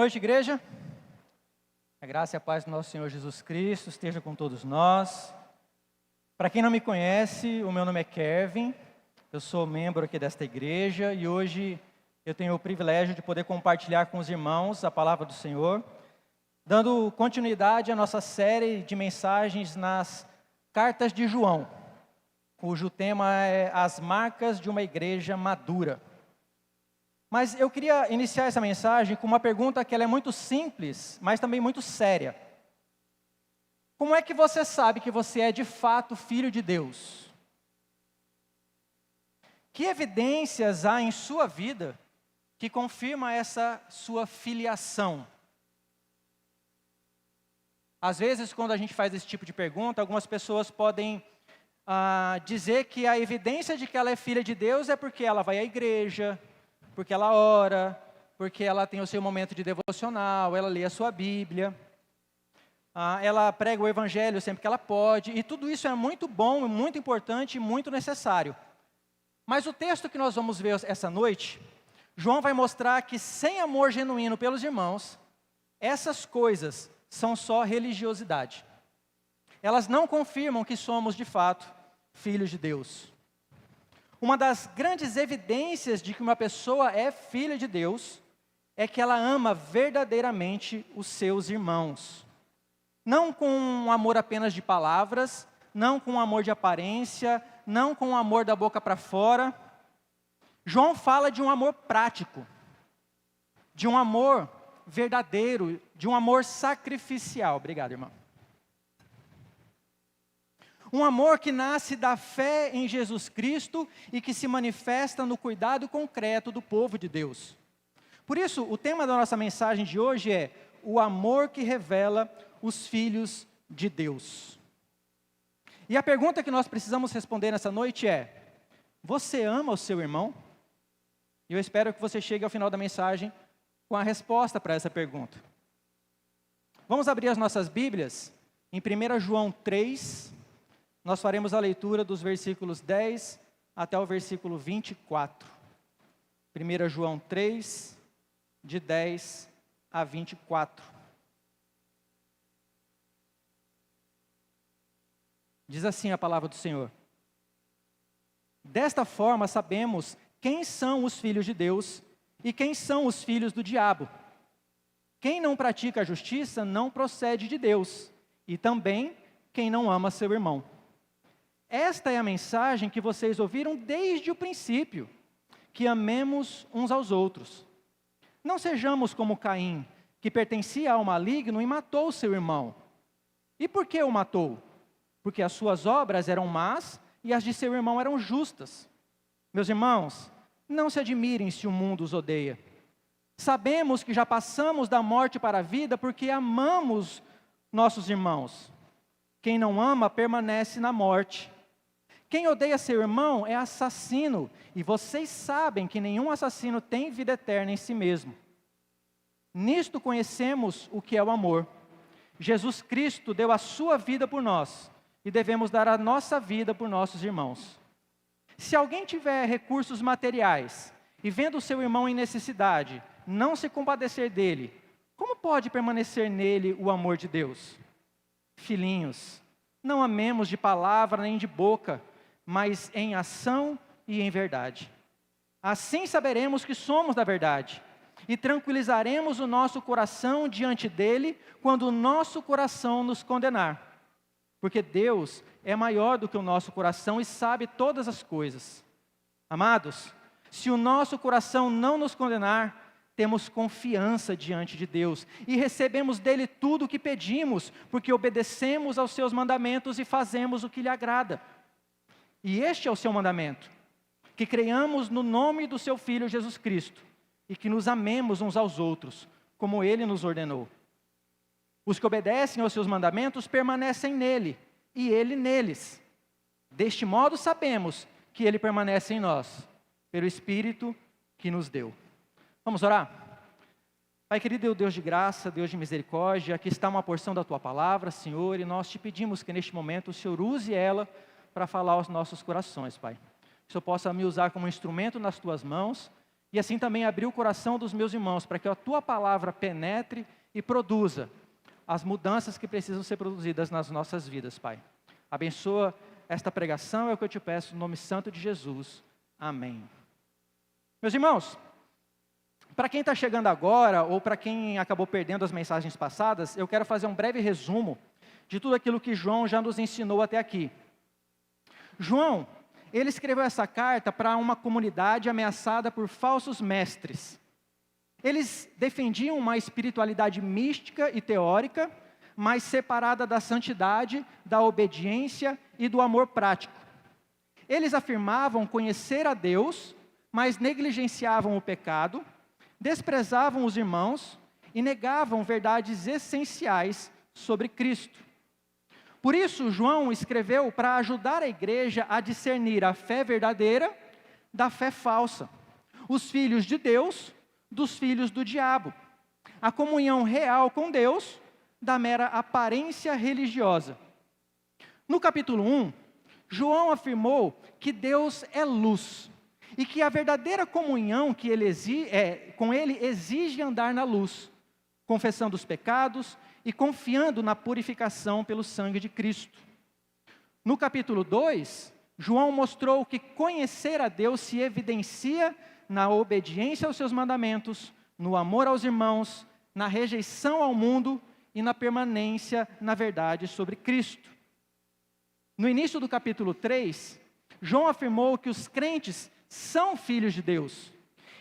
Boa noite, igreja. A graça e a paz do nosso Senhor Jesus Cristo esteja com todos nós. Para quem não me conhece, o meu nome é Kevin, eu sou membro aqui desta igreja e hoje eu tenho o privilégio de poder compartilhar com os irmãos a palavra do Senhor, dando continuidade à nossa série de mensagens nas cartas de João, cujo tema é As Marcas de uma Igreja Madura. Mas eu queria iniciar essa mensagem com uma pergunta que ela é muito simples, mas também muito séria. Como é que você sabe que você é de fato filho de Deus? Que evidências há em sua vida que confirma essa sua filiação? Às vezes, quando a gente faz esse tipo de pergunta, algumas pessoas podem dizer que a evidência de que ela é filha de Deus é porque ela vai à igreja, porque ela ora, porque ela tem o seu momento de devocional, ela lê a sua Bíblia, ela prega o Evangelho sempre que ela pode, e tudo isso é muito bom, muito importante e muito necessário. Mas o texto que nós vamos ver essa noite, João vai mostrar que sem amor genuíno pelos irmãos, essas coisas são só religiosidade. Elas não confirmam que somos de fato filhos de Deus. Uma das grandes evidências de que uma pessoa é filha de Deus é que ela ama verdadeiramente os seus irmãos. Não com um amor apenas de palavras, não com um amor de aparência, não com um amor da boca para fora. João fala de um amor prático, de um amor verdadeiro, de um amor sacrificial. Obrigado, irmão. Um amor que nasce da fé em Jesus Cristo e que se manifesta no cuidado concreto do povo de Deus. Por isso, o tema da nossa mensagem de hoje é o amor que revela os filhos de Deus. E a pergunta que nós precisamos responder nessa noite é: você ama o seu irmão? E eu espero que você chegue ao final da mensagem com a resposta para essa pergunta. Vamos abrir as nossas Bíblias em 1 João 3. Nós faremos a leitura dos versículos 10 até o versículo 24. 1 João 3, de 10 a 24. Diz assim a palavra do Senhor: desta forma sabemos quem são os filhos de Deus e quem são os filhos do diabo. Quem não pratica a justiça não procede de Deus, e também quem não ama seu irmão. Esta é a mensagem que vocês ouviram desde o princípio, que amemos uns aos outros. Não sejamos como Caim, que pertencia ao maligno e matou seu irmão. E por que o matou? Porque as suas obras eram más e as de seu irmão eram justas. Meus irmãos, não se admirem se o mundo os odeia. Sabemos que já passamos da morte para a vida porque amamos nossos irmãos. Quem não ama permanece na morte. Quem odeia seu irmão é assassino, e vocês sabem que nenhum assassino tem vida eterna em si mesmo. Nisto conhecemos o que é o amor. Jesus Cristo deu a sua vida por nós, e devemos dar a nossa vida por nossos irmãos. Se alguém tiver recursos materiais, e vendo seu irmão em necessidade, não se compadecer dele, como pode permanecer nele o amor de Deus? Filhinhos, não amemos de palavra nem de boca, mas em ação e em verdade. Assim saberemos que somos da verdade, e tranquilizaremos o nosso coração diante dele, quando o nosso coração nos condenar. Porque Deus é maior do que o nosso coração e sabe todas as coisas. Amados, se o nosso coração não nos condenar, temos confiança diante de Deus, e recebemos dele tudo o que pedimos, porque obedecemos aos seus mandamentos e fazemos o que lhe agrada. E este é o seu mandamento, que creiamos no nome do seu Filho Jesus Cristo, e que nos amemos uns aos outros, como ele nos ordenou. Os que obedecem aos seus mandamentos permanecem nele, e ele neles. Deste modo sabemos que ele permanece em nós, pelo Espírito que nos deu. Vamos orar? Pai querido, Deus de graça, Deus de misericórdia, aqui está uma porção da tua palavra, Senhor, e nós te pedimos que neste momento o Senhor use ela para falar aos nossos corações, Pai. Que o Senhor possa me usar como instrumento nas tuas mãos e assim também abrir o coração dos meus irmãos, para que a Tua palavra penetre e produza as mudanças que precisam ser produzidas nas nossas vidas, Pai. Abençoa esta pregação, é o que eu te peço, no nome santo de Jesus. Amém. Meus irmãos, para quem está chegando agora, ou para quem acabou perdendo as mensagens passadas, eu quero fazer um breve resumo de tudo aquilo que João já nos ensinou até aqui. João, ele escreveu essa carta para uma comunidade ameaçada por falsos mestres. Eles defendiam uma espiritualidade mística e teórica, mas separada da santidade, da obediência e do amor prático. Eles afirmavam conhecer a Deus, mas negligenciavam o pecado, desprezavam os irmãos e negavam verdades essenciais sobre Cristo. Por isso, João escreveu para ajudar a igreja a discernir a fé verdadeira da fé falsa, os filhos de Deus dos filhos do diabo, a comunhão real com Deus da mera aparência religiosa. No capítulo 1, João afirmou que Deus é luz e que a verdadeira comunhão que com Ele exige andar na luz, confessando os pecados e confiando na purificação pelo sangue de Cristo. No capítulo 2, João mostrou que conhecer a Deus se evidencia na obediência aos seus mandamentos, no amor aos irmãos, na rejeição ao mundo e na permanência na verdade sobre Cristo. No início do capítulo 3, João afirmou que os crentes são filhos de Deus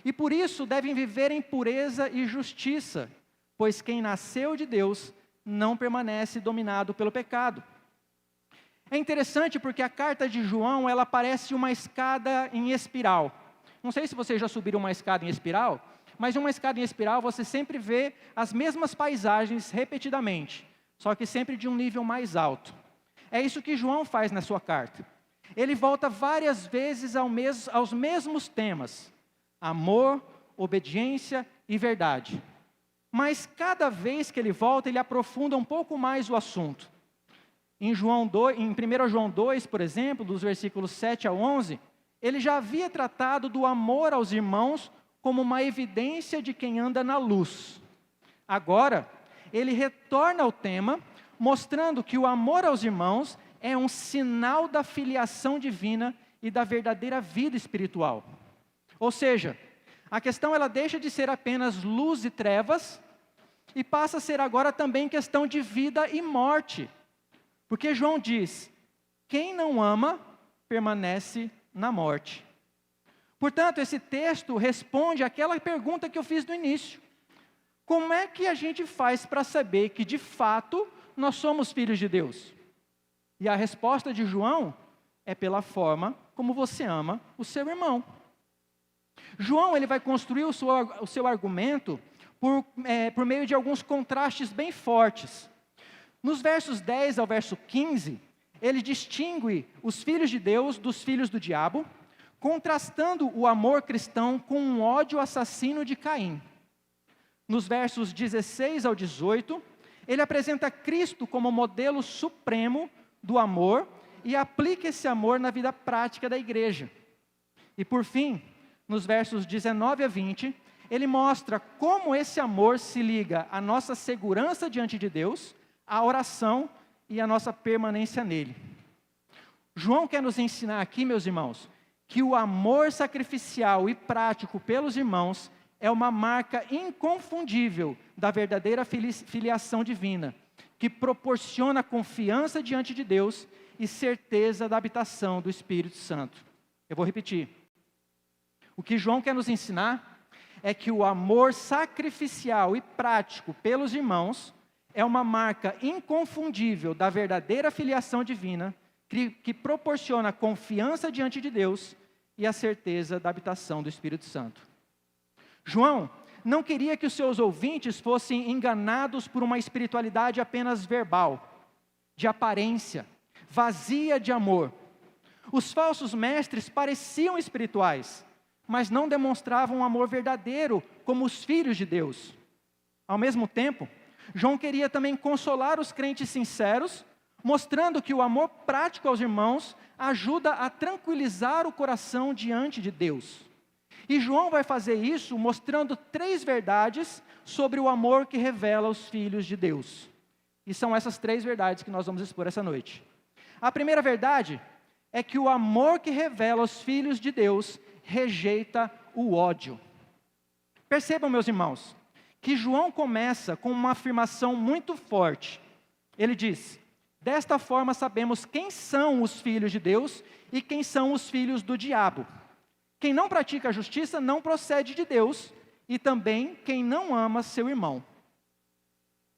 e por isso devem viver em pureza e justiça, pois quem nasceu de Deus não permanece dominado pelo pecado. É interessante porque a carta de João, ela parece uma escada em espiral. Não sei se vocês já subiram uma escada em espiral, mas em uma escada em espiral você sempre vê as mesmas paisagens repetidamente, só que sempre de um nível mais alto. É isso que João faz na sua carta. Ele volta várias vezes aos mesmos temas: amor, obediência e verdade. Mas cada vez que ele volta, ele aprofunda um pouco mais o assunto. Em 1 João 2, por exemplo, dos versículos 7 a 11, ele já havia tratado do amor aos irmãos como uma evidência de quem anda na luz. Agora, ele retorna ao tema, mostrando que o amor aos irmãos é um sinal da filiação divina e da verdadeira vida espiritual. Ou seja, a questão ela deixa de ser apenas luz e trevas e passa a ser agora também questão de vida e morte. Porque João diz: quem não ama permanece na morte. Portanto, esse texto responde àquela pergunta que eu fiz no início: como é que a gente faz para saber que de fato nós somos filhos de Deus? E a resposta de João é pela forma como você ama o seu irmão. João ele vai construir o seu argumento por meio de alguns contrastes bem fortes. Nos versos 10 ao verso 15, ele distingue os filhos de Deus dos filhos do diabo, contrastando o amor cristão com um ódio assassino de Caim. Nos versos 16 ao 18, ele apresenta Cristo como modelo supremo do amor e aplica esse amor na vida prática da igreja. E por fim, nos versos 19 a 20, ele mostra como esse amor se liga à nossa segurança diante de Deus, à oração e à nossa permanência nele. João quer nos ensinar aqui, meus irmãos, que o amor sacrificial e prático pelos irmãos é uma marca inconfundível da verdadeira filiação divina, que proporciona confiança diante de Deus e certeza da habitação do Espírito Santo. Eu vou repetir. O que João quer nos ensinar é que o amor sacrificial e prático pelos irmãos é uma marca inconfundível da verdadeira filiação divina, que proporciona confiança diante de Deus e a certeza da habitação do Espírito Santo. João não queria que os seus ouvintes fossem enganados por uma espiritualidade apenas verbal, de aparência, vazia de amor. Os falsos mestres pareciam espirituais, mas não demonstravam um amor verdadeiro como os filhos de Deus. Ao mesmo tempo, João queria também consolar os crentes sinceros, mostrando que o amor prático aos irmãos ajuda a tranquilizar o coração diante de Deus. E João vai fazer isso mostrando 3 verdades sobre o amor que revela os filhos de Deus. E são essas 3 verdades que nós vamos expor essa noite. A primeira verdade é que o amor que revela os filhos de Deus rejeita o ódio. Percebam, meus irmãos, que João começa com uma afirmação muito forte. Ele diz: desta forma sabemos quem são os filhos de Deus e quem são os filhos do diabo. Quem não pratica a justiça não procede de Deus, e também quem não ama seu irmão.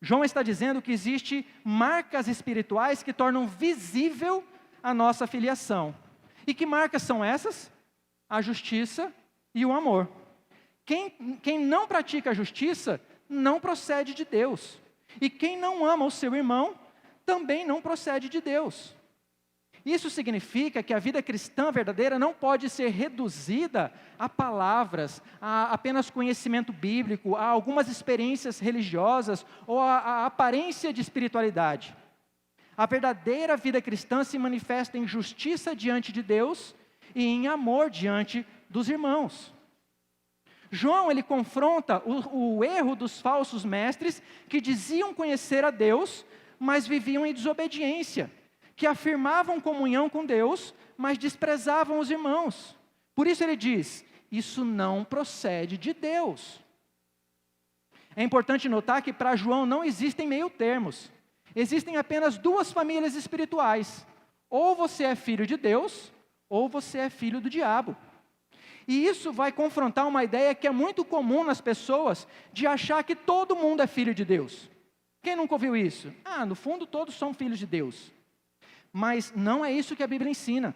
João está dizendo que existem marcas espirituais que tornam visível a nossa filiação. E que marcas são essas? A justiça e o amor. Quem não pratica a justiça não procede de Deus. E quem não ama o seu irmão também não procede de Deus. Isso significa que a vida cristã verdadeira não pode ser reduzida a palavras, a apenas conhecimento bíblico, a algumas experiências religiosas ou a aparência de espiritualidade. A verdadeira vida cristã se manifesta em justiça diante de Deus e em amor diante dos irmãos. João, ele confronta o erro dos falsos mestres que diziam conhecer a Deus, mas viviam em desobediência, que afirmavam comunhão com Deus, mas desprezavam os irmãos. Por isso ele diz: isso não procede de Deus. É importante notar que para João não existem meio termos. Existem apenas 2 famílias espirituais. Ou você é filho de Deus, ou você é filho do diabo. E isso vai confrontar uma ideia que é muito comum nas pessoas, de achar que todo mundo é filho de Deus. Quem nunca ouviu isso? No fundo todos são filhos de Deus. Mas não é isso que a Bíblia ensina.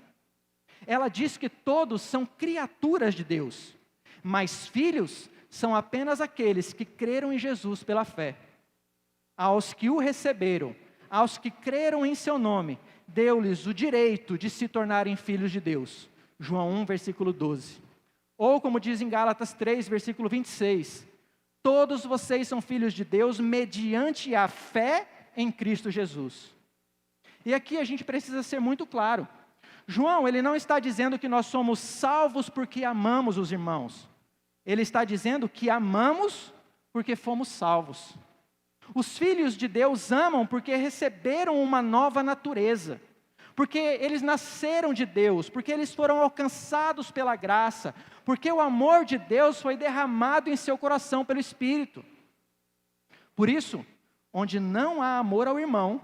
Ela diz que todos são criaturas de Deus, mas filhos são apenas aqueles que creram em Jesus pela fé. Aos que o receberam, aos que creram em seu nome, deu-lhes o direito de se tornarem filhos de Deus. João 1, versículo 12. Ou como diz em Gálatas 3, versículo 26, todos vocês são filhos de Deus mediante a fé em Cristo Jesus. E aqui a gente precisa ser muito claro. João, ele não está dizendo que nós somos salvos porque amamos os irmãos. Ele está dizendo que amamos porque fomos salvos. Os filhos de Deus amam porque receberam uma nova natureza. Porque eles nasceram de Deus, porque eles foram alcançados pela graça, porque o amor de Deus foi derramado em seu coração pelo Espírito. Por isso, onde não há amor ao irmão,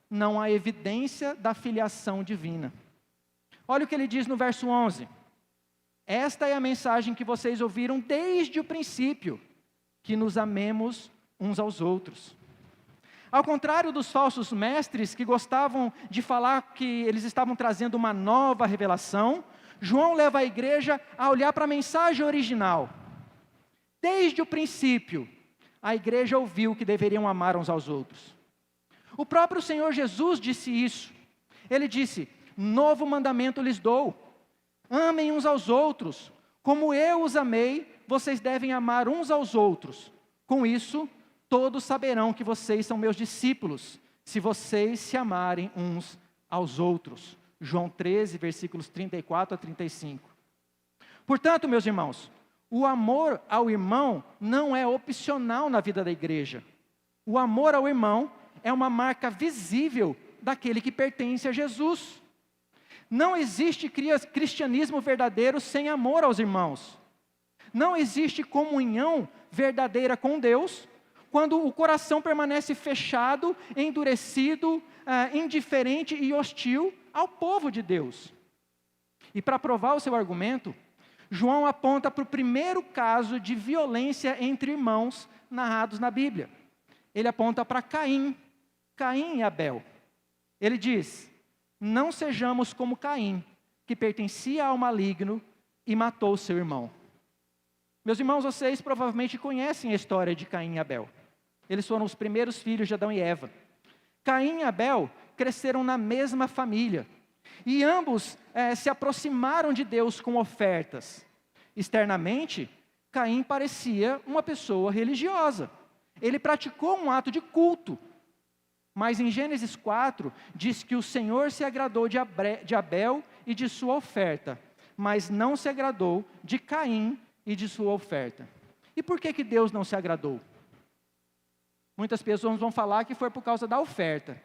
não há evidência da filiação divina. Olha o que ele diz no verso 11. Esta é a mensagem que vocês ouviram desde o princípio, que nos amemos uns aos outros. Ao contrário dos falsos mestres que gostavam de falar que eles estavam trazendo uma nova revelação, João leva a igreja a olhar para a mensagem original. Desde o princípio, a igreja ouviu que deveriam amar uns aos outros. O próprio Senhor Jesus disse isso. Ele disse: novo mandamento lhes dou, amem uns aos outros, como eu os amei, vocês devem amar uns aos outros. Com isso, todos saberão que vocês são meus discípulos, se vocês se amarem uns aos outros. João 13, versículos 34 a 35. Portanto, meus irmãos, o amor ao irmão não é opcional na vida da igreja. O amor ao irmão é uma marca visível daquele que pertence a Jesus. Não existe cristianismo verdadeiro sem amor aos irmãos. Não existe comunhão verdadeira com Deus quando o coração permanece fechado, endurecido, indiferente e hostil ao povo de Deus. E para provar o seu argumento, João aponta para o primeiro caso de violência entre irmãos narrados na Bíblia. Ele aponta para Caim e Abel. Ele diz: não sejamos como Caim, que pertencia ao maligno e matou seu irmão. Meus irmãos, vocês provavelmente conhecem a história de Caim e Abel. Eles foram os primeiros filhos de Adão e Eva. Caim e Abel cresceram na mesma família. E ambos se aproximaram de Deus com ofertas. Externamente, Caim parecia uma pessoa religiosa. Ele praticou um ato de culto. Mas em Gênesis 4, diz que o Senhor se agradou de Abel e de sua oferta, mas não se agradou de Caim e de sua oferta. E por que Deus não se agradou? Muitas pessoas vão falar que foi por causa da oferta.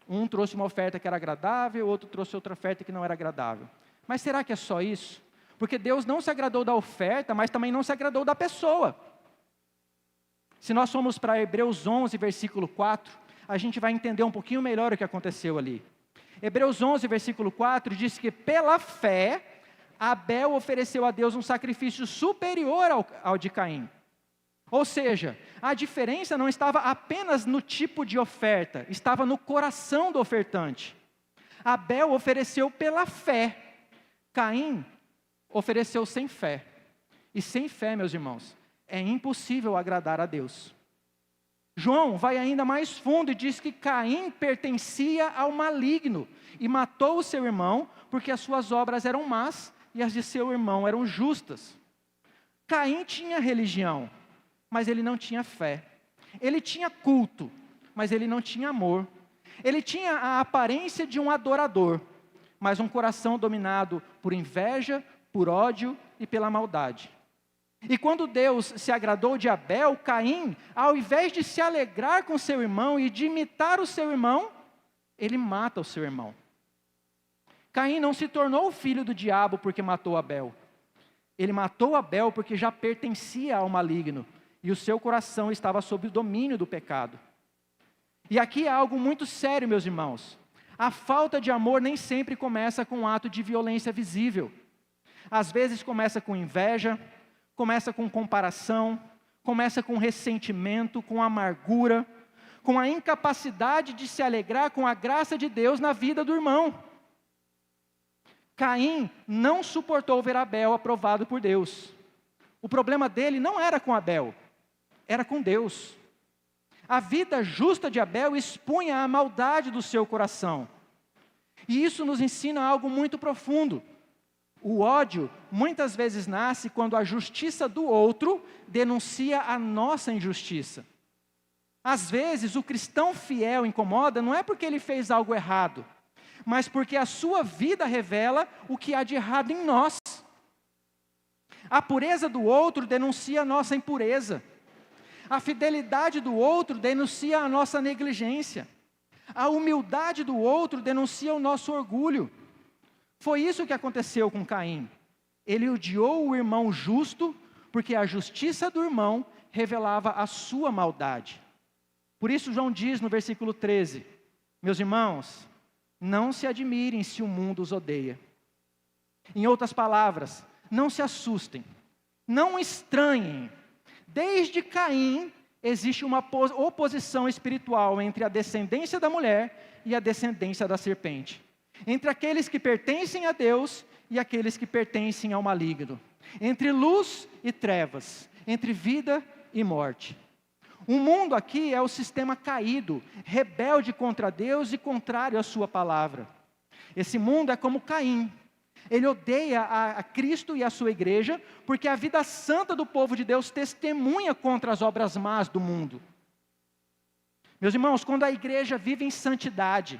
Um trouxe uma oferta que era agradável, outro trouxe outra oferta que não era agradável. Mas será que é só isso? Porque Deus não se agradou da oferta, mas também não se agradou da pessoa. Se nós formos para Hebreus 11, versículo 4, a gente vai entender um pouquinho melhor o que aconteceu ali. Hebreus 11, versículo 4, diz que pela fé, Abel ofereceu a Deus um sacrifício superior ao de Caim. Ou seja, a diferença não estava apenas no tipo de oferta, estava no coração do ofertante. Abel ofereceu pela fé, Caim ofereceu sem fé. E sem fé, meus irmãos, é impossível agradar a Deus. João vai ainda mais fundo e diz que Caim pertencia ao maligno e matou o seu irmão porque as suas obras eram más e as de seu irmão eram justas. Caim tinha religião, mas ele não tinha fé. Ele tinha culto, mas ele não tinha amor. Ele tinha a aparência de um adorador, mas um coração dominado por inveja, por ódio e pela maldade. E quando Deus se agradou de Abel, Caim, ao invés de se alegrar com seu irmão e de imitar o seu irmão, ele mata o seu irmão. Caim não se tornou filho do diabo porque matou Abel. Ele matou Abel porque já pertencia ao maligno e o seu coração estava sob o domínio do pecado. E aqui é algo muito sério, meus irmãos. A falta de amor nem sempre começa com um ato de violência visível. Às vezes começa com inveja, começa com comparação, começa com ressentimento, com amargura, com a incapacidade de se alegrar com a graça de Deus na vida do irmão. Caim não suportou ver Abel aprovado por Deus. O problema dele não era com Abel, era com Deus. A vida justa de Abel expunha a maldade do seu coração. E isso nos ensina algo muito profundo. O ódio muitas vezes nasce quando a justiça do outro denuncia a nossa injustiça. Às vezes o cristão fiel incomoda não é porque ele fez algo errado, mas porque a sua vida revela o que há de errado em nós. A pureza do outro denuncia a nossa impureza. A fidelidade do outro denuncia a nossa negligência. A humildade do outro denuncia o nosso orgulho. Foi isso que aconteceu com Caim. Ele odiou o irmão justo, porque a justiça do irmão revelava a sua maldade. Por isso João diz no versículo 13, meus irmãos, não se admirem se o mundo os odeia. Em outras palavras, não se assustem, não estranhem. Desde Caim existe uma oposição espiritual entre a descendência da mulher e a descendência da serpente. Entre aqueles que pertencem a Deus e aqueles que pertencem ao maligno. Entre luz e trevas, entre vida e morte. O mundo aqui é o sistema caído, rebelde contra Deus e contrário à sua palavra. Esse mundo é como Caim. Ele odeia a Cristo e a sua igreja, porque a vida santa do povo de Deus testemunha contra as obras más do mundo. Meus irmãos, quando a igreja vive em santidade,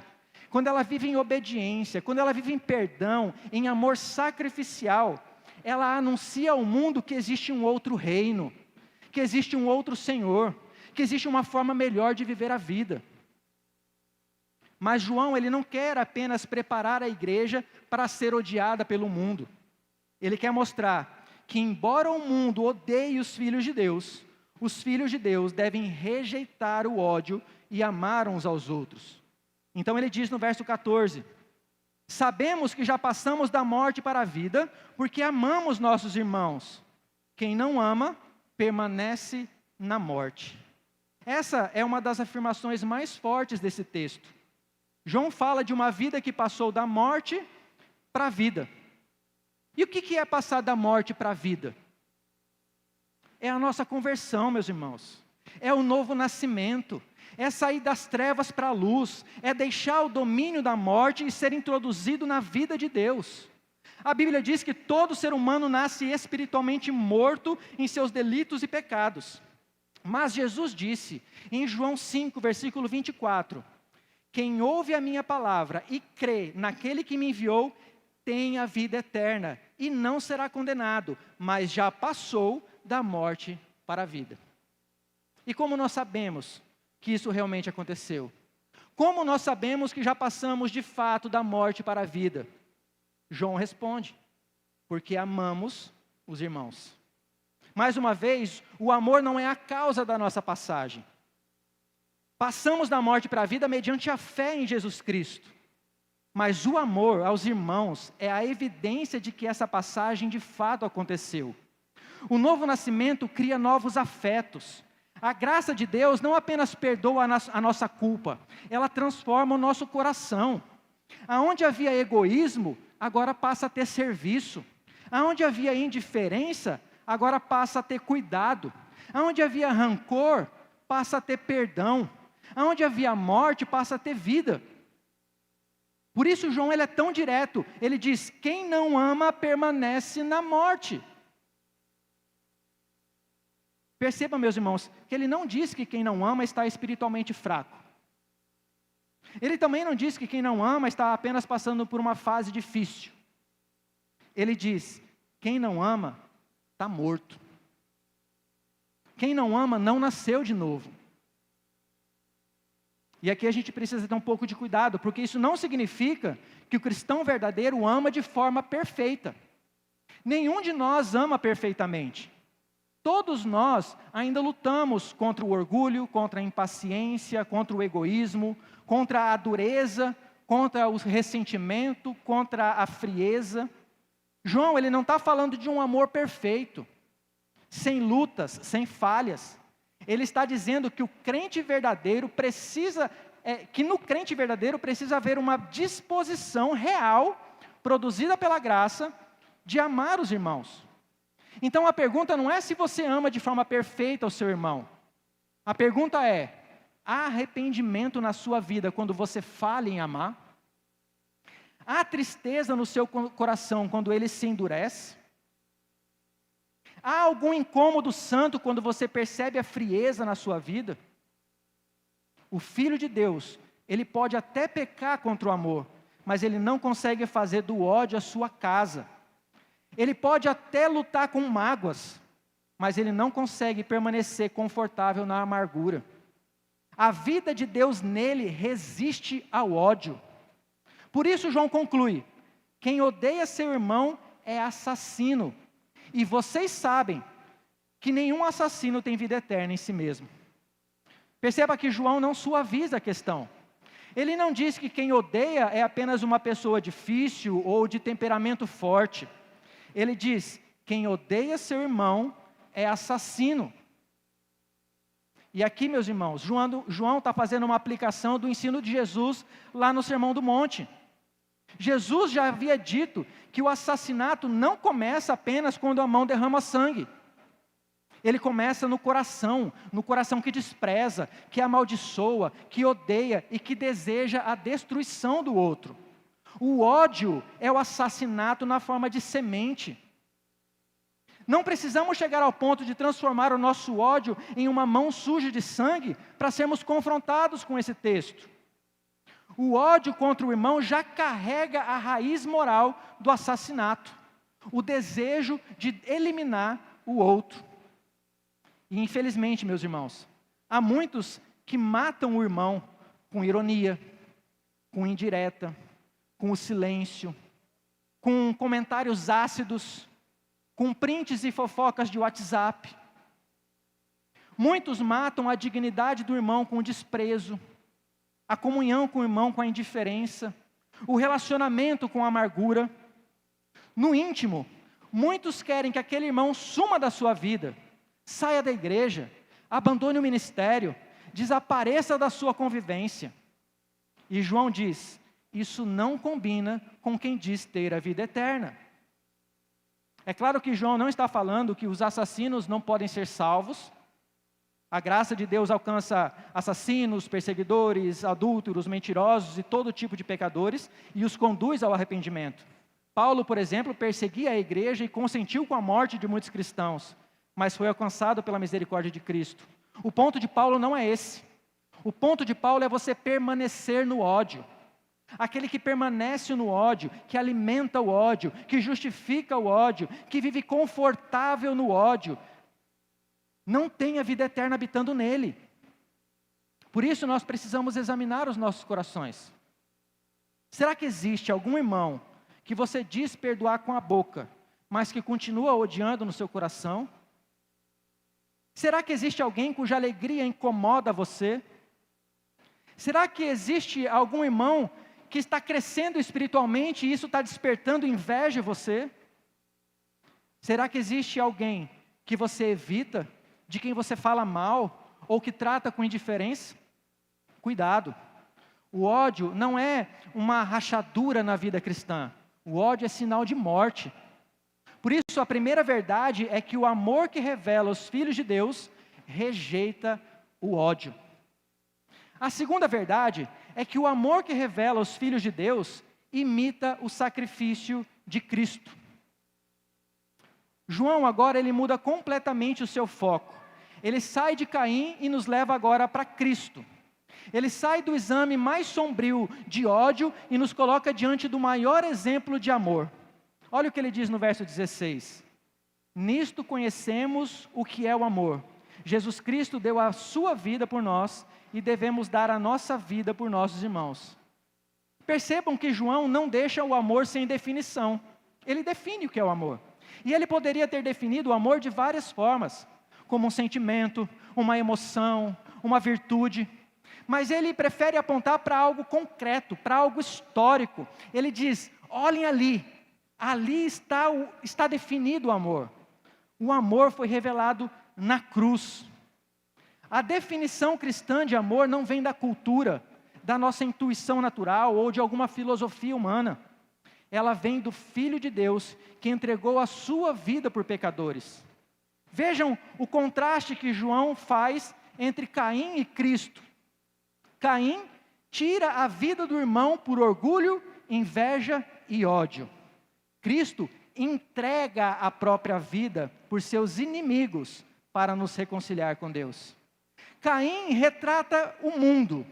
quando ela vive em obediência, quando ela vive em perdão, em amor sacrificial, ela anuncia ao mundo que existe um outro reino, que existe um outro Senhor, que existe uma forma melhor de viver a vida. Mas João, ele não quer apenas preparar a igreja para ser odiada pelo mundo. Ele quer mostrar que, embora o mundo odeie os filhos de Deus, os filhos de Deus devem rejeitar o ódio e amar uns aos outros. Então ele diz no verso 14, sabemos que já passamos da morte para a vida, porque amamos nossos irmãos. Quem não ama, permanece na morte. Essa é uma das afirmações mais fortes desse texto. João fala de uma vida que passou da morte para a vida. E o que é passar da morte para a vida? É a nossa conversão, meus irmãos. É o novo nascimento. É sair das trevas para a luz. É deixar o domínio da morte e ser introduzido na vida de Deus. A Bíblia diz que todo ser humano nasce espiritualmente morto em seus delitos e pecados. Mas Jesus disse, em João 5, versículo 24, quem ouve a minha palavra e crê naquele que me enviou, tem a vida eterna e não será condenado, mas já passou da morte para a vida. E como nós sabemos que isso realmente aconteceu? Como nós sabemos que já passamos de fato da morte para a vida? João responde: porque amamos os irmãos. Mais uma vez, o amor não é a causa da nossa passagem. Passamos da morte para a vida mediante a fé em Jesus Cristo. Mas o amor aos irmãos é a evidência de que essa passagem de fato aconteceu. O novo nascimento cria novos afetos. A graça de Deus não apenas perdoa a nossa culpa, ela transforma o nosso coração. Aonde havia egoísmo, agora passa a ter serviço. Aonde havia indiferença, agora passa a ter cuidado. Aonde havia rancor, passa a ter perdão. Aonde havia morte, passa a ter vida. Por isso João ele é tão direto. Ele diz: quem não ama permanece na morte. Perceba, meus irmãos, que ele não diz que quem não ama está espiritualmente fraco. Ele também não diz que quem não ama está apenas passando por uma fase difícil. Ele diz: quem não ama está morto. Quem não ama não nasceu de novo. E aqui a gente precisa ter um pouco de cuidado, porque isso não significa que o cristão verdadeiro ama de forma perfeita. Nenhum de nós ama perfeitamente. Todos nós ainda lutamos contra o orgulho, contra a impaciência, contra o egoísmo, contra a dureza, contra o ressentimento, contra a frieza. João, ele não está falando de um amor perfeito, sem lutas, sem falhas. Ele está dizendo que o crente verdadeiro que no crente verdadeiro precisa haver uma disposição real, produzida pela graça, de amar os irmãos. Então a pergunta não é se você ama de forma perfeita o seu irmão. A pergunta é: há arrependimento na sua vida quando você falha em amar? Há tristeza no seu coração quando ele se endurece? Há algum incômodo santo quando você percebe a frieza na sua vida? O Filho de Deus, ele pode até pecar contra o amor, mas ele não consegue fazer do ódio a sua casa. Ele pode até lutar com mágoas, mas ele não consegue permanecer confortável na amargura. A vida de Deus nele resiste ao ódio. Por isso João conclui: quem odeia seu irmão é assassino. E vocês sabem que nenhum assassino tem vida eterna em si mesmo. Perceba que João não suaviza a questão. Ele não diz que quem odeia é apenas uma pessoa difícil ou de temperamento forte. Ele diz: quem odeia seu irmão é assassino. E aqui, meus irmãos, João está fazendo uma aplicação do ensino de Jesus lá no Sermão do Monte. Jesus já havia dito que o assassinato não começa apenas quando a mão derrama sangue. Ele começa no coração que despreza, que amaldiçoa, que odeia e que deseja a destruição do outro. O ódio é o assassinato na forma de semente. Não precisamos chegar ao ponto de transformar o nosso ódio em uma mão suja de sangue para sermos confrontados com esse texto. O ódio contra o irmão já carrega a raiz moral do assassinato, o desejo de eliminar o outro. E infelizmente, meus irmãos, há muitos que matam o irmão com ironia, com indireta, com o silêncio, com comentários ácidos, com prints e fofocas de WhatsApp. Muitos matam a dignidade do irmão com o desprezo, a comunhão com o irmão com a indiferença, o relacionamento com a amargura. No íntimo, muitos querem que aquele irmão suma da sua vida, saia da igreja, abandone o ministério, desapareça da sua convivência. E João diz: isso não combina com quem diz ter a vida eterna. É claro que João não está falando que os assassinos não podem ser salvos. A graça de Deus alcança assassinos, perseguidores, adúlteros, mentirosos e todo tipo de pecadores e os conduz ao arrependimento. Paulo, por exemplo, perseguia a igreja e consentiu com a morte de muitos cristãos, mas foi alcançado pela misericórdia de Cristo. O ponto de Paulo não é esse. O ponto de Paulo é você permanecer no ódio. Aquele que permanece no ódio, que alimenta o ódio, que justifica o ódio, que vive confortável no ódio, não tem a vida eterna habitando nele. Por isso nós precisamos examinar os nossos corações. Será que existe algum irmão que você diz perdoar com a boca, mas que continua odiando no seu coração? Será que existe alguém cuja alegria incomoda você? Será que existe algum irmão que está crescendo espiritualmente e isso está despertando inveja em você? Será que existe alguém que você evita, de quem você fala mal, ou que trata com indiferença? Cuidado, o ódio não é uma rachadura na vida cristã, o ódio é sinal de morte. Por isso, a primeira verdade é que o amor que revela os filhos de Deus rejeita o ódio. A segunda verdade é que o amor que revela os filhos de Deus imita o sacrifício de Cristo. João agora ele muda completamente o seu foco. Ele sai de Caim e nos leva agora para Cristo. Ele sai do exame mais sombrio de ódio e nos coloca diante do maior exemplo de amor. Olha o que ele diz no verso 16. Nisto conhecemos o que é o amor. Jesus Cristo deu a sua vida por nós e devemos dar a nossa vida por nossos irmãos. Percebam que João não deixa o amor sem definição. Ele define o que é o amor. E ele poderia ter definido o amor de várias formas, como um sentimento, uma emoção, uma virtude. Mas ele prefere apontar para algo concreto, para algo histórico. Ele diz, olhem ali, ali está definido o amor. O amor foi revelado na cruz. A definição cristã de amor não vem da cultura, da nossa intuição natural ou de alguma filosofia humana. Ela vem do Filho de Deus, que entregou a sua vida por pecadores. Vejam o contraste que João faz entre Caim e Cristo. Caim tira a vida do irmão por orgulho, inveja e ódio. Cristo entrega a própria vida por seus inimigos para nos reconciliar com Deus. Caim retrata o mundo.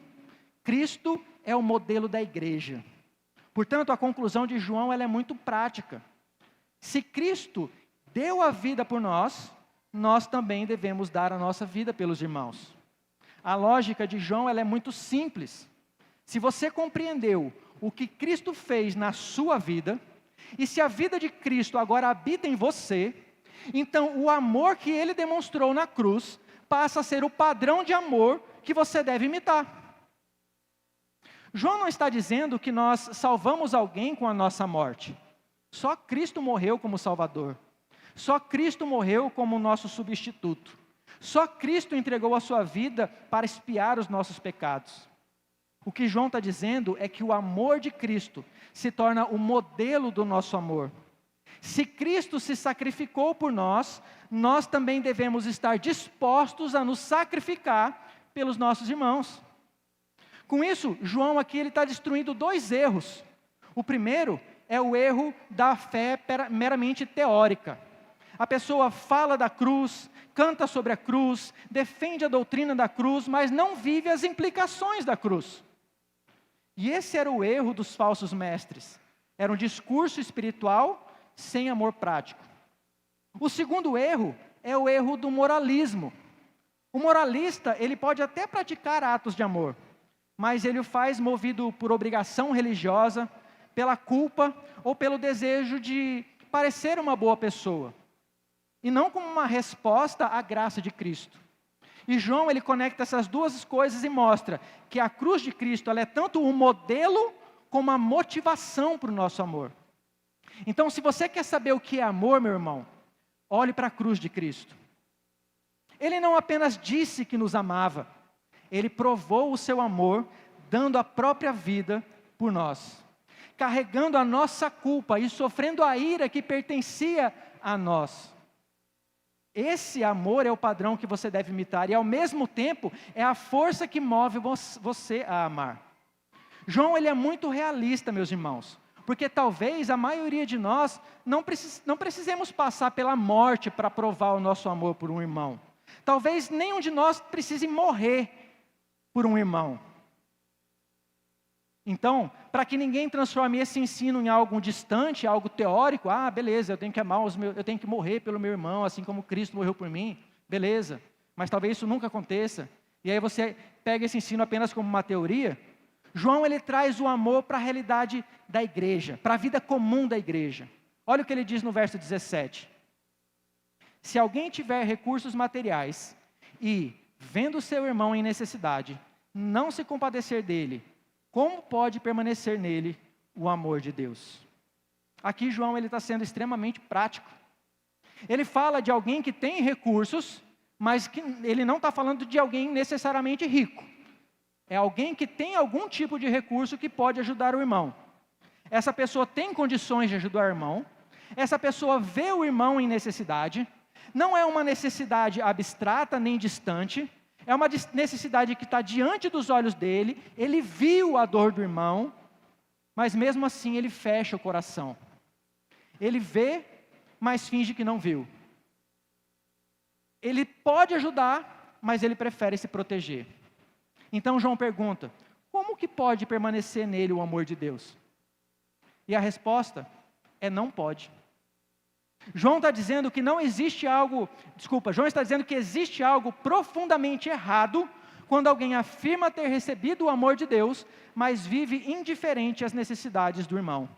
Cristo é o modelo da igreja. Portanto, a conclusão de João ela é muito prática. Se Cristo deu a vida por nós, nós também devemos dar a nossa vida pelos irmãos. A lógica de João ela é muito simples. Se você compreendeu o que Cristo fez na sua vida, e se a vida de Cristo agora habita em você, então o amor que Ele demonstrou na cruz passa a ser o padrão de amor que você deve imitar. João não está dizendo que nós salvamos alguém com a nossa morte. Só Cristo morreu como Salvador. Só Cristo morreu como nosso substituto. Só Cristo entregou a sua vida para expiar os nossos pecados. O que João está dizendo é que o amor de Cristo se torna o modelo do nosso amor. Se Cristo se sacrificou por nós, nós também devemos estar dispostos a nos sacrificar pelos nossos irmãos. Com isso, João aqui ele está destruindo dois erros. O primeiro é o erro da fé meramente teórica. A pessoa fala da cruz, canta sobre a cruz, defende a doutrina da cruz, mas não vive as implicações da cruz. E esse era o erro dos falsos mestres. Era um discurso espiritual sem amor prático. O segundo erro é o erro do moralismo. O moralista, ele pode até praticar atos de amor, mas ele o faz movido por obrigação religiosa, pela culpa ou pelo desejo de parecer uma boa pessoa, e não como uma resposta à graça de Cristo. E João ele conecta essas duas coisas e mostra que a cruz de Cristo ela é tanto um modelo como a motivação para o nosso amor. Então, se você quer saber o que é amor, meu irmão, olhe para a cruz de Cristo. Ele não apenas disse que nos amava, Ele provou o seu amor, dando a própria vida por nós, carregando a nossa culpa e sofrendo a ira que pertencia a nós. Esse amor é o padrão que você deve imitar e, ao mesmo tempo, é a força que move você a amar. João ele é muito realista, meus irmãos, porque talvez a maioria de nós não precisemos passar pela morte para provar o nosso amor por um irmão. Talvez nenhum de nós precise morrer por um irmão. Então, para que ninguém transforme esse ensino em algo distante, algo teórico, beleza, eu tenho que eu tenho que morrer pelo meu irmão, assim como Cristo morreu por mim, beleza, mas talvez isso nunca aconteça, e aí você pega esse ensino apenas como uma teoria. João, ele traz o amor para a realidade da igreja, para a vida comum da igreja. Olha o que ele diz no verso 17. Se alguém tiver recursos materiais e, vendo seu irmão em necessidade, não se compadecer dele, como pode permanecer nele o amor de Deus? Aqui João está sendo extremamente prático. Ele fala de alguém que tem recursos, mas que ele não está falando de alguém necessariamente rico. É alguém que tem algum tipo de recurso que pode ajudar o irmão. Essa pessoa tem condições de ajudar o irmão. Essa pessoa vê o irmão em necessidade. Não é uma necessidade abstrata nem distante. É uma necessidade que está diante dos olhos dele. Ele viu a dor do irmão, mas mesmo assim ele fecha o coração. Ele vê, mas finge que não viu. Ele pode ajudar, mas ele prefere se proteger. Então João pergunta, como que pode permanecer nele o amor de Deus? E a resposta é não pode. João está dizendo que João está dizendo que existe algo profundamente errado quando alguém afirma ter recebido o amor de Deus, mas vive indiferente às necessidades do irmão.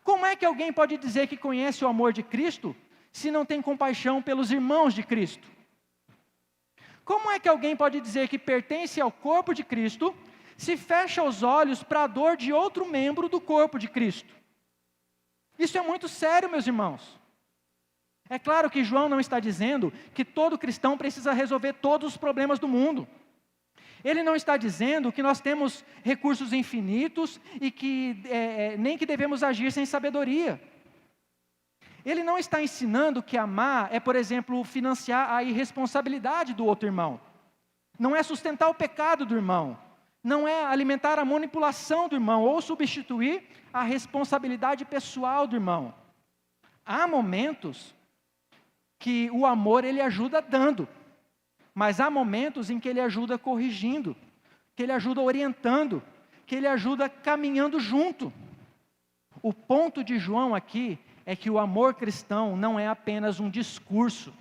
Como é que alguém pode dizer que conhece o amor de Cristo, se não tem compaixão pelos irmãos de Cristo? Como é que alguém pode dizer que pertence ao corpo de Cristo, se fecha os olhos para a dor de outro membro do corpo de Cristo? Isso é muito sério, meus irmãos. É claro que João não está dizendo que todo cristão precisa resolver todos os problemas do mundo. Ele não está dizendo que nós temos recursos infinitos e que nem que devemos agir sem sabedoria. Ele não está ensinando que amar é, por exemplo, financiar a irresponsabilidade do outro irmão. Não é sustentar o pecado do irmão. Não é alimentar a manipulação do irmão ou substituir a responsabilidade pessoal do irmão. Há momentos que o amor ele ajuda dando, mas há momentos em que ele ajuda corrigindo, que ele ajuda orientando, que ele ajuda caminhando junto. O ponto de João aqui é que o amor cristão não é apenas um discurso.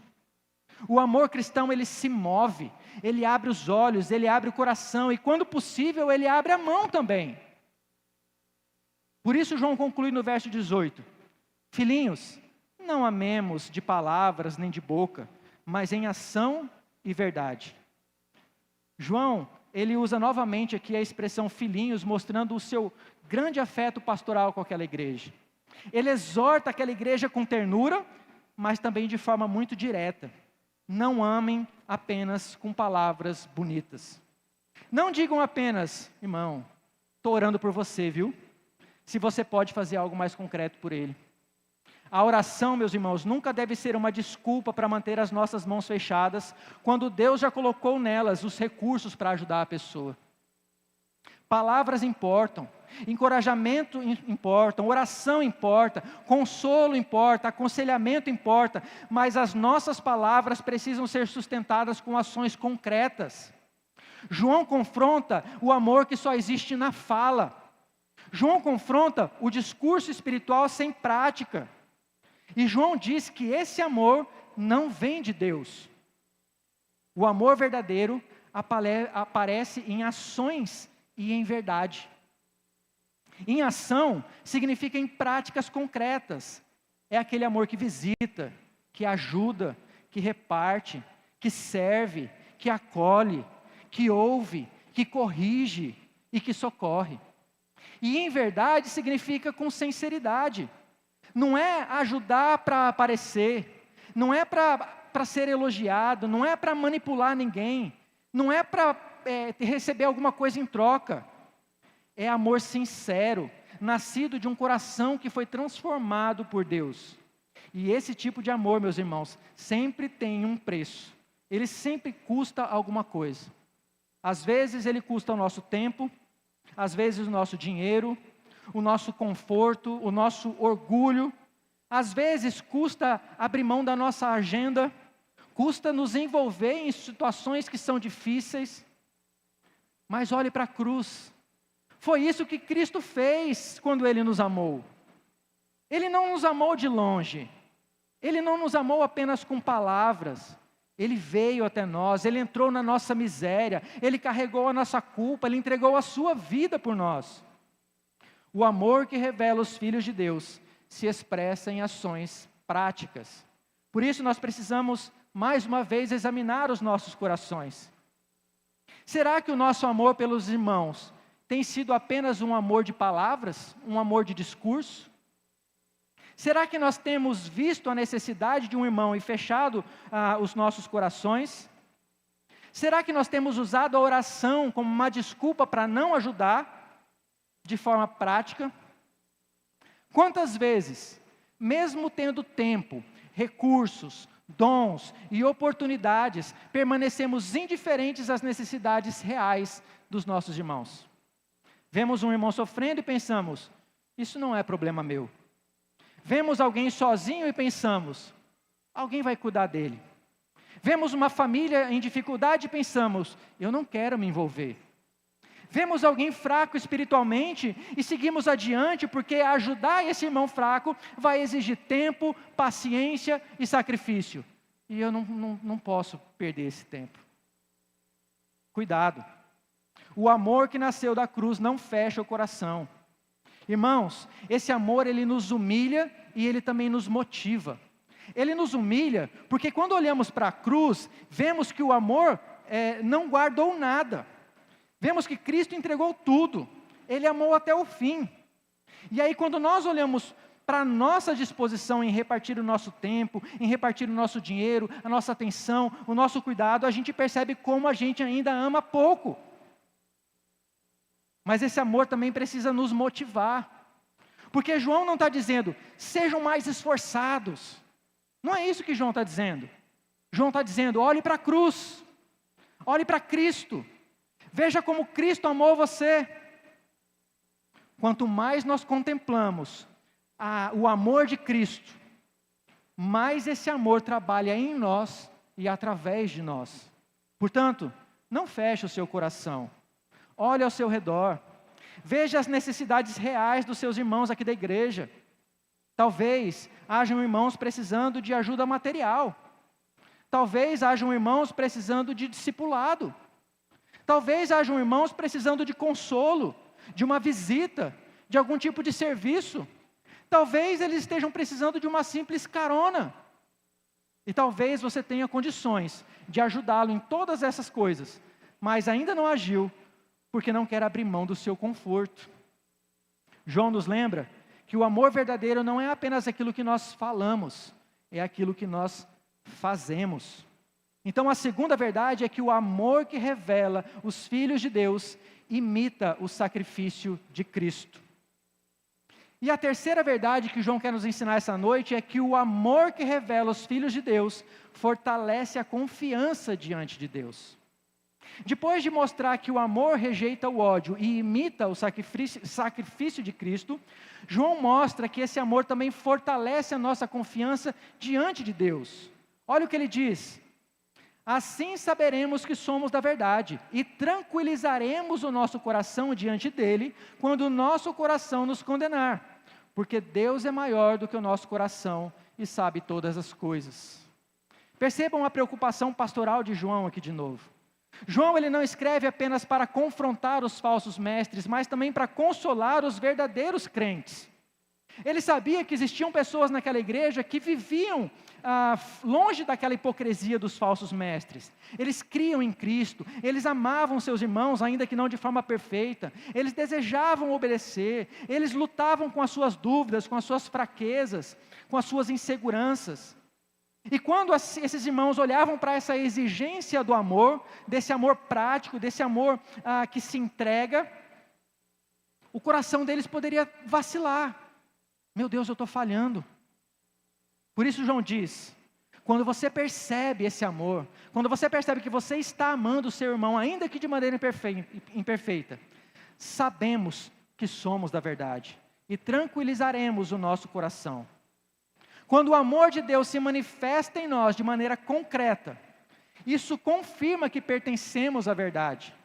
O amor cristão, ele se move, ele abre os olhos, ele abre o coração e, quando possível, ele abre a mão também. Por isso, João conclui no verso 18: Filhinhos, não amemos de palavras nem de boca, mas em ação e verdade. João, ele usa novamente aqui a expressão filhinhos, mostrando o seu grande afeto pastoral com aquela igreja. Ele exorta aquela igreja com ternura, mas também de forma muito direta. Não amem apenas com palavras bonitas. Não digam apenas, irmão, estou orando por você, viu? Se você pode fazer algo mais concreto por ele. A oração, meus irmãos, nunca deve ser uma desculpa para manter as nossas mãos fechadas, quando Deus já colocou nelas os recursos para ajudar a pessoa. Palavras importam, encorajamento importa, oração importa, consolo importa, aconselhamento importa, mas as nossas palavras precisam ser sustentadas com ações concretas. João confronta o amor que só existe na fala. João confronta o discurso espiritual sem prática. E João diz que esse amor não vem de Deus. O amor verdadeiro aparece em ações e em verdade. Em ação significa em práticas concretas. É aquele amor que visita, que ajuda, que reparte, que serve, que acolhe, que ouve, que corrige e que socorre. E em verdade significa com sinceridade. Não é ajudar para aparecer, não é para ser elogiado, não é para manipular ninguém, não é para receber alguma coisa em troca. É amor sincero, nascido de um coração que foi transformado por Deus. E esse tipo de amor, meus irmãos, sempre tem um preço. Ele sempre custa alguma coisa. Às vezes ele custa o nosso tempo, às vezes o nosso dinheiro, o nosso conforto, o nosso orgulho. Às vezes custa abrir mão da nossa agenda, custa nos envolver em situações que são difíceis. Mas olhe para a cruz. Foi isso que Cristo fez quando Ele nos amou. Ele não nos amou de longe. Ele não nos amou apenas com palavras. Ele veio até nós, Ele entrou na nossa miséria, Ele carregou a nossa culpa, Ele entregou a sua vida por nós. O amor que revela os filhos de Deus se expressa em ações práticas. Por isso nós precisamos, mais uma vez, examinar os nossos corações. Será que o nosso amor pelos irmãos tem sido apenas um amor de palavras, um amor de discurso? Será que nós temos visto a necessidade de um irmão e fechado os nossos corações? Será que nós temos usado a oração como uma desculpa para não ajudar de forma prática? Quantas vezes, mesmo tendo tempo, recursos, dons e oportunidades, permanecemos indiferentes às necessidades reais dos nossos irmãos? Vemos um irmão sofrendo e pensamos, isso não é problema meu. Vemos alguém sozinho e pensamos, alguém vai cuidar dele. Vemos uma família em dificuldade e pensamos, eu não quero me envolver. Vemos alguém fraco espiritualmente e seguimos adiante porque ajudar esse irmão fraco vai exigir tempo, paciência e sacrifício. E eu não posso perder esse tempo. Cuidado. O amor que nasceu da cruz não fecha o coração. Irmãos, esse amor ele nos humilha e ele também nos motiva. Ele nos humilha porque quando olhamos para a cruz, vemos que o amor não guardou nada. Vemos que Cristo entregou tudo. Ele amou até o fim. E aí quando nós olhamos para a nossa disposição em repartir o nosso tempo, em repartir o nosso dinheiro, a nossa atenção, o nosso cuidado, a gente percebe como a gente ainda ama pouco. Mas esse amor também precisa nos motivar. Porque João não está dizendo, sejam mais esforçados. Não é isso que João está dizendo. João está dizendo, olhe para a cruz. Olhe para Cristo. Veja como Cristo amou você. Quanto mais nós contemplamos o amor de Cristo, mais esse amor trabalha em nós e através de nós. Portanto, não feche o seu coração. Olhe ao seu redor, veja as necessidades reais dos seus irmãos aqui da igreja. Talvez hajam irmãos precisando de ajuda material. Talvez hajam irmãos precisando de discipulado. Talvez hajam irmãos precisando de consolo, de uma visita, de algum tipo de serviço. Talvez eles estejam precisando de uma simples carona. E talvez você tenha condições de ajudá-lo em todas essas coisas, mas ainda não agiu, porque não quer abrir mão do seu conforto. João nos lembra que o amor verdadeiro não é apenas aquilo que nós falamos, é aquilo que nós fazemos. Então a segunda verdade é que o amor que revela os filhos de Deus imita o sacrifício de Cristo. E a terceira verdade que João quer nos ensinar essa noite é que o amor que revela os filhos de Deus fortalece a confiança diante de Deus. Depois de mostrar que o amor rejeita o ódio e imita o sacrifício de Cristo, João mostra que esse amor também fortalece a nossa confiança diante de Deus. Olha o que ele diz: assim saberemos que somos da verdade e tranquilizaremos o nosso coração diante dele quando o nosso coração nos condenar, porque Deus é maior do que o nosso coração e sabe todas as coisas. Percebam a preocupação pastoral de João aqui de novo. João ele não escreve apenas para confrontar os falsos mestres, mas também para consolar os verdadeiros crentes. Ele sabia que existiam pessoas naquela igreja que viviam longe daquela hipocrisia dos falsos mestres. Eles criam em Cristo, eles amavam seus irmãos, ainda que não de forma perfeita. Eles desejavam obedecer, eles lutavam com as suas dúvidas, com as suas fraquezas, com as suas inseguranças. E quando esses irmãos olhavam para essa exigência do amor, desse amor prático, desse amor que se entrega, o coração deles poderia vacilar. Meu Deus, eu estou falhando. Por isso João diz, quando você percebe esse amor, quando você percebe que você está amando o seu irmão, ainda que de maneira imperfeita, sabemos que somos da verdade e tranquilizaremos o nosso coração. Quando o amor de Deus se manifesta em nós de maneira concreta, isso confirma que pertencemos à verdade.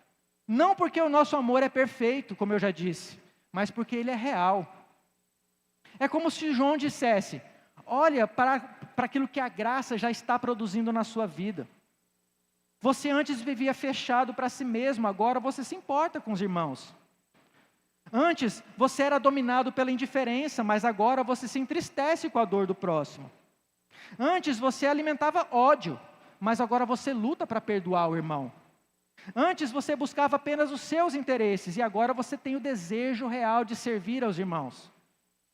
Não porque o nosso amor é perfeito, como eu já disse, mas porque ele é real. É como se João dissesse: olha para aquilo que a graça já está produzindo na sua vida. Você antes vivia fechado para si mesmo, agora você se importa com os irmãos. Antes você era dominado pela indiferença, mas agora você se entristece com a dor do próximo. Antes você alimentava ódio, mas agora você luta para perdoar o irmão. Antes você buscava apenas os seus interesses, e agora você tem o desejo real de servir aos irmãos.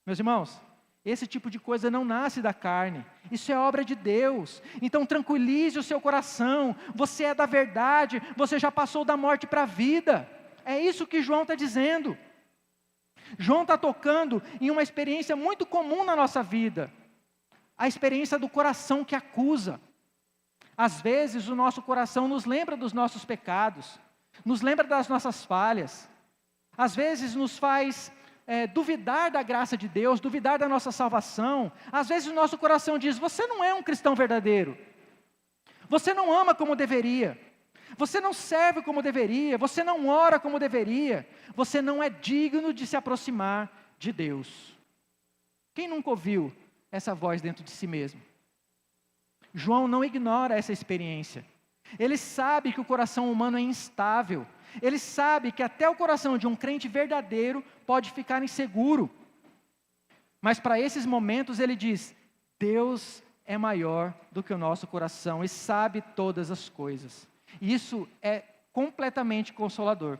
Meus irmãos, esse tipo de coisa não nasce da carne, isso é obra de Deus. Então tranquilize o seu coração, você é da verdade, você já passou da morte para a vida. É isso que João está dizendo. João está tocando em uma experiência muito comum na nossa vida, a experiência do coração que acusa. Às vezes o nosso coração nos lembra dos nossos pecados, nos lembra das nossas falhas, às vezes nos faz duvidar da graça de Deus, duvidar da nossa salvação. Às vezes o nosso coração diz: você não é um cristão verdadeiro, você não ama como deveria, você não serve como deveria, você não ora como deveria, você não é digno de se aproximar de Deus. Quem nunca ouviu essa voz dentro de si mesmo? João não ignora essa experiência. Ele sabe que o coração humano é instável. Ele sabe que até o coração de um crente verdadeiro pode ficar inseguro. Mas para esses momentos ele diz: Deus é maior do que o nosso coração e sabe todas as coisas. E isso é completamente consolador.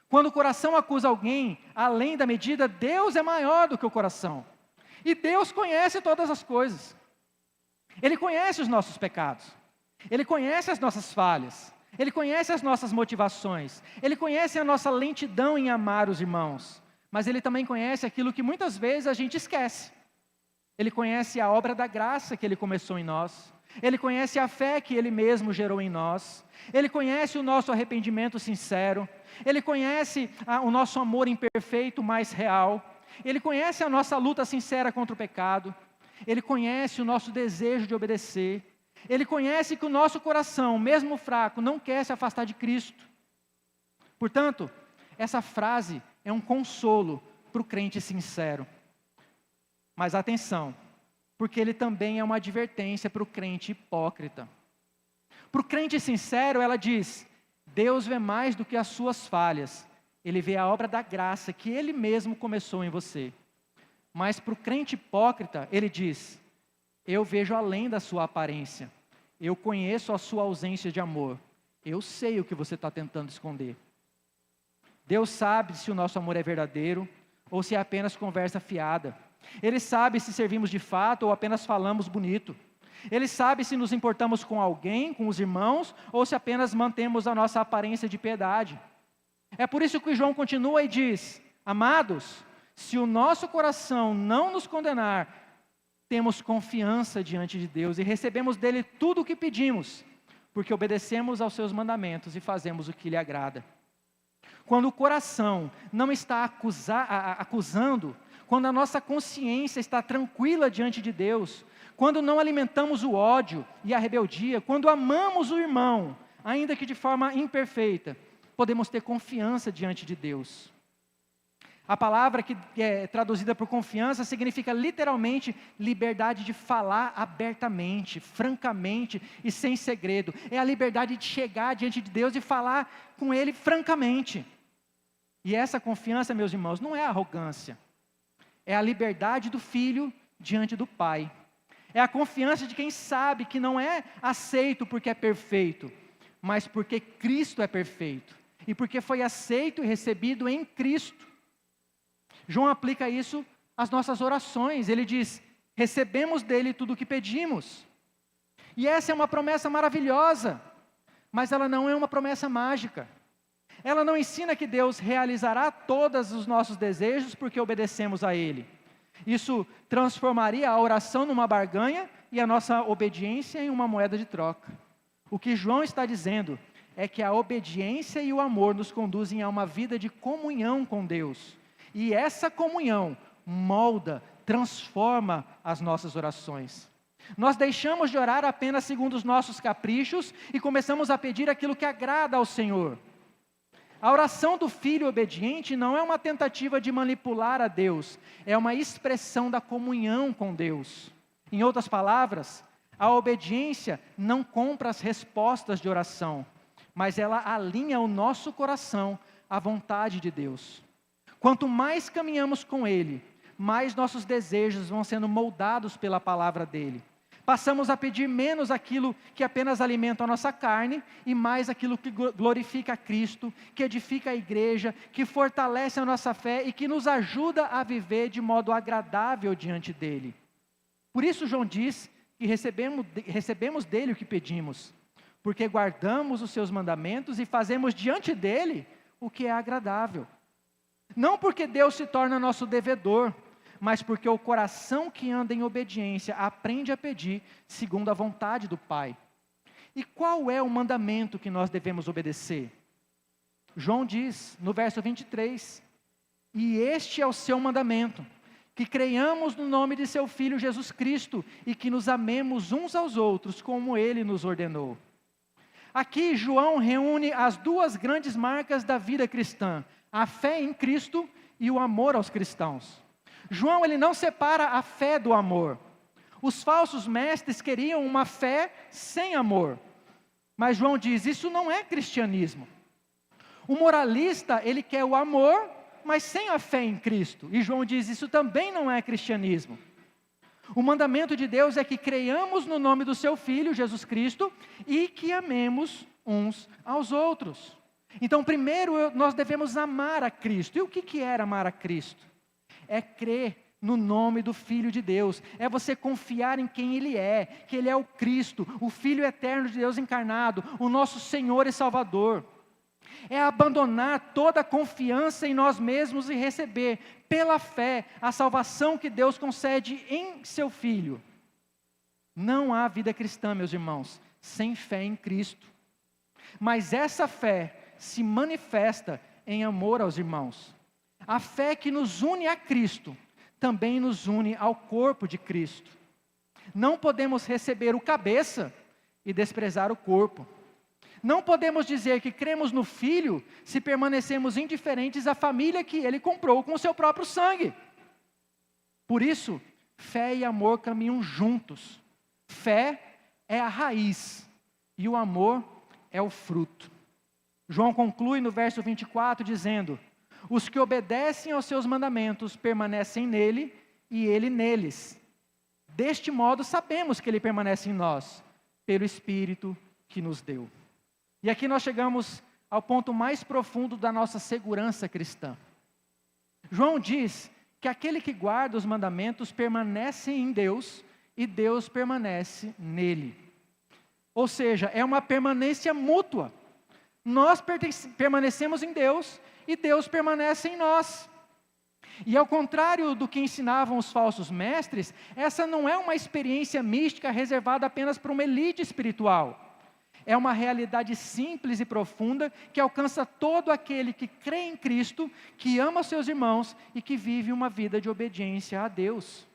Quando o coração acusa alguém além da medida, Deus é maior do que o coração. E Deus conhece todas as coisas. Ele conhece os nossos pecados, Ele conhece as nossas falhas, Ele conhece as nossas motivações, Ele conhece a nossa lentidão em amar os irmãos, mas Ele também conhece aquilo que muitas vezes a gente esquece. Ele conhece a obra da graça que Ele começou em nós, Ele conhece a fé que Ele mesmo gerou em nós, Ele conhece o nosso arrependimento sincero, Ele conhece o nosso amor imperfeito, mas real, Ele conhece a nossa luta sincera contra o pecado, Ele conhece o nosso desejo de obedecer, Ele conhece que o nosso coração, mesmo fraco, não quer se afastar de Cristo. Portanto, essa frase é um consolo para o crente sincero. Mas atenção, porque ele também é uma advertência para o crente hipócrita. Para o crente sincero, ela diz: Deus vê mais do que as suas falhas, Ele vê a obra da graça que Ele mesmo começou em você. Mas para o crente hipócrita, ele diz: eu vejo além da sua aparência, eu conheço a sua ausência de amor, eu sei o que você está tentando esconder. Deus sabe se o nosso amor é verdadeiro ou se é apenas conversa fiada. Ele sabe se servimos de fato ou apenas falamos bonito. Ele sabe se nos importamos com alguém, com os irmãos, ou se apenas mantemos a nossa aparência de piedade. É por isso que João continua e diz: amados, se o nosso coração não nos condenar, temos confiança diante de Deus e recebemos dele tudo o que pedimos, porque obedecemos aos seus mandamentos e fazemos o que lhe agrada. Quando o coração não está acusando, quando a nossa consciência está tranquila diante de Deus, quando não alimentamos o ódio e a rebeldia, quando amamos o irmão, ainda que de forma imperfeita, podemos ter confiança diante de Deus. A palavra que é traduzida por confiança significa literalmente liberdade de falar abertamente, francamente e sem segredo. É a liberdade de chegar diante de Deus e falar com Ele francamente. E essa confiança, meus irmãos, não é arrogância. É a liberdade do filho diante do pai. É a confiança de quem sabe que não é aceito porque é perfeito, mas porque Cristo é perfeito. E porque foi aceito e recebido em Cristo. João aplica isso às nossas orações. Ele diz: recebemos dele tudo o que pedimos. E essa é uma promessa maravilhosa, mas ela não é uma promessa mágica. Ela não ensina que Deus realizará todos os nossos desejos porque obedecemos a Ele. Isso transformaria a oração numa barganha e a nossa obediência em uma moeda de troca. O que João está dizendo é que a obediência e o amor nos conduzem a uma vida de comunhão com Deus. E essa comunhão molda, transforma as nossas orações. Nós deixamos de orar apenas segundo os nossos caprichos e começamos a pedir aquilo que agrada ao Senhor. A oração do filho obediente não é uma tentativa de manipular a Deus, é uma expressão da comunhão com Deus. Em outras palavras, a obediência não compra as respostas de oração, mas ela alinha o nosso coração à vontade de Deus. Quanto mais caminhamos com Ele, mais nossos desejos vão sendo moldados pela palavra dEle. Passamos a pedir menos aquilo que apenas alimenta a nossa carne e mais aquilo que glorifica a Cristo, que edifica a igreja, que fortalece a nossa fé e que nos ajuda a viver de modo agradável diante dEle. Por isso João diz que recebemos dEle o que pedimos, porque guardamos os seus mandamentos e fazemos diante dEle o que é agradável. Não porque Deus se torna nosso devedor, mas porque o coração que anda em obediência aprende a pedir segundo a vontade do Pai. E qual é o mandamento que nós devemos obedecer? João diz no verso 23, e este é o seu mandamento, que creiamos no nome de seu Filho Jesus Cristo e que nos amemos uns aos outros como Ele nos ordenou. Aqui João reúne as duas grandes marcas da vida cristã, a fé em Cristo e o amor aos cristãos. João, ele não separa a fé do amor. Os falsos mestres queriam uma fé sem amor. Mas João diz, isso não é cristianismo. O moralista, ele quer o amor, mas sem a fé em Cristo. E João diz, isso também não é cristianismo. O mandamento de Deus é que creiamos no nome do seu Filho, Jesus Cristo, e que amemos uns aos outros. Então, primeiro, nós devemos amar a Cristo. E o que é amar a Cristo? É crer no nome do Filho de Deus, é você confiar em quem Ele é, que Ele é o Cristo, o Filho eterno de Deus encarnado, o nosso Senhor e Salvador. É abandonar toda a confiança em nós mesmos e receber, pela fé, a salvação que Deus concede em seu Filho. Não há vida cristã, meus irmãos, sem fé em Cristo. Mas essa fé se manifesta em amor aos irmãos. A fé que nos une a Cristo, também nos une ao corpo de Cristo. Não podemos receber o cabeça e desprezar o corpo. Não podemos dizer que cremos no Filho se permanecemos indiferentes à família que Ele comprou com o seu próprio sangue. Por isso, fé e amor caminham juntos. Fé é a raiz e o amor é o fruto. João conclui no verso 24 dizendo, os que obedecem aos seus mandamentos permanecem nele e ele neles. Deste modo sabemos que ele permanece em nós, pelo Espírito que nos deu. E aqui nós chegamos ao ponto mais profundo da nossa segurança cristã. João diz que aquele que guarda os mandamentos permanece em Deus e Deus permanece nele. Ou seja, é uma permanência mútua. Nós permanecemos em Deus e Deus permanece em nós. E ao contrário do que ensinavam os falsos mestres, essa não é uma experiência mística reservada apenas para uma elite espiritual. É uma realidade simples e profunda que alcança todo aquele que crê em Cristo, que ama os seus irmãos e que vive uma vida de obediência a Deus.